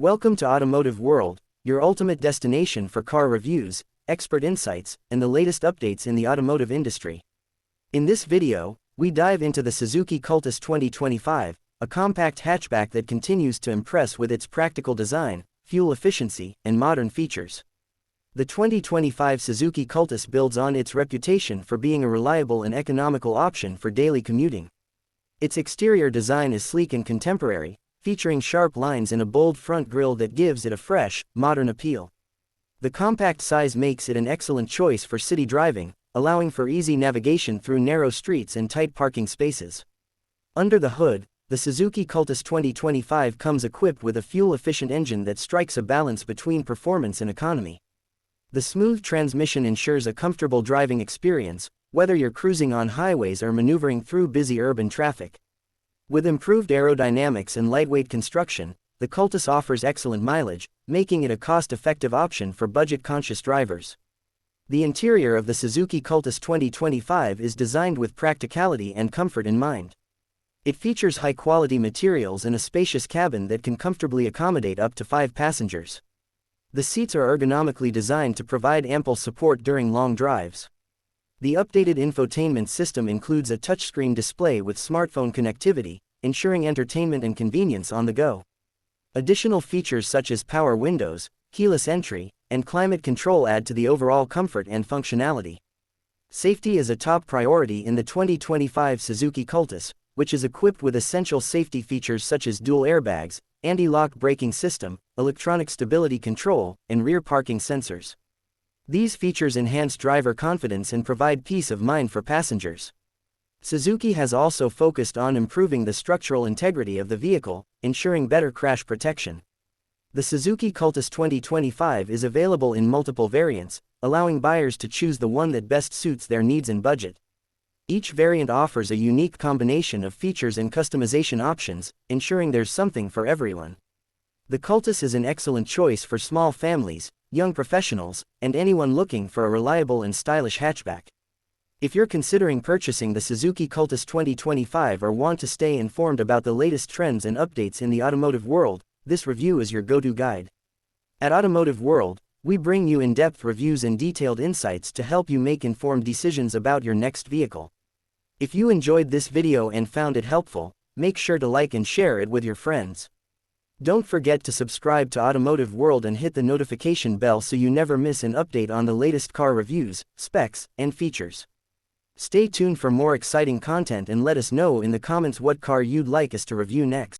Welcome to Automotive World, your ultimate destination for car reviews, expert insights, and the latest updates in the automotive industry. In this video, we dive into the Suzuki Cultus 2025, a compact hatchback that continues to impress with its practical design, fuel efficiency, and modern features. The 2025 Suzuki Cultus builds on its reputation for being a reliable and economical option for daily commuting. Its exterior design is sleek and contemporary, featuring sharp lines and a bold front grille that gives it a fresh, modern appeal. The compact size makes it an excellent choice for city driving, allowing for easy navigation through narrow streets and tight parking spaces. Under the hood, the Suzuki Cultus 2025 comes equipped with a fuel-efficient engine that strikes a balance between performance and economy. The smooth transmission ensures a comfortable driving experience, whether you're cruising on highways or maneuvering through busy urban traffic. With improved aerodynamics and lightweight construction, the Cultus offers excellent mileage, making it a cost-effective option for budget-conscious drivers. The interior of the Suzuki Cultus 2025 is designed with practicality and comfort in mind. It features high-quality materials and a spacious cabin that can comfortably accommodate up to 5 passengers. The seats are ergonomically designed to provide ample support during long drives. The updated infotainment system includes a touchscreen display with smartphone connectivity, ensuring entertainment and convenience on the go. Additional features such as power windows, keyless entry, and climate control add to the overall comfort and functionality. Safety is a top priority in the 2025 Suzuki Cultus, which is equipped with essential safety features such as dual airbags, anti-lock braking system, electronic stability control, and rear parking sensors. These features enhance driver confidence and provide peace of mind for passengers. Suzuki has also focused on improving the structural integrity of the vehicle, ensuring better crash protection. The Suzuki Cultus 2025 is available in multiple variants, allowing buyers to choose the one that best suits their needs and budget. Each variant offers a unique combination of features and customization options, ensuring there's something for everyone. The Cultus is an excellent choice for small families, young professionals, and anyone looking for a reliable and stylish hatchback. If you're considering purchasing the Suzuki Cultus 2025 or want to stay informed about the latest trends and updates in the automotive world, this review is your go-to guide. At Automotive World, we bring you in-depth reviews and detailed insights to help you make informed decisions about your next vehicle. If you enjoyed this video and found it helpful, make sure to like and share it with your friends. Don't forget to subscribe to Automotive World and hit the notification bell so you never miss an update on the latest car reviews, specs, and features. Stay tuned for more exciting content and let us know in the comments what car you'd like us to review next.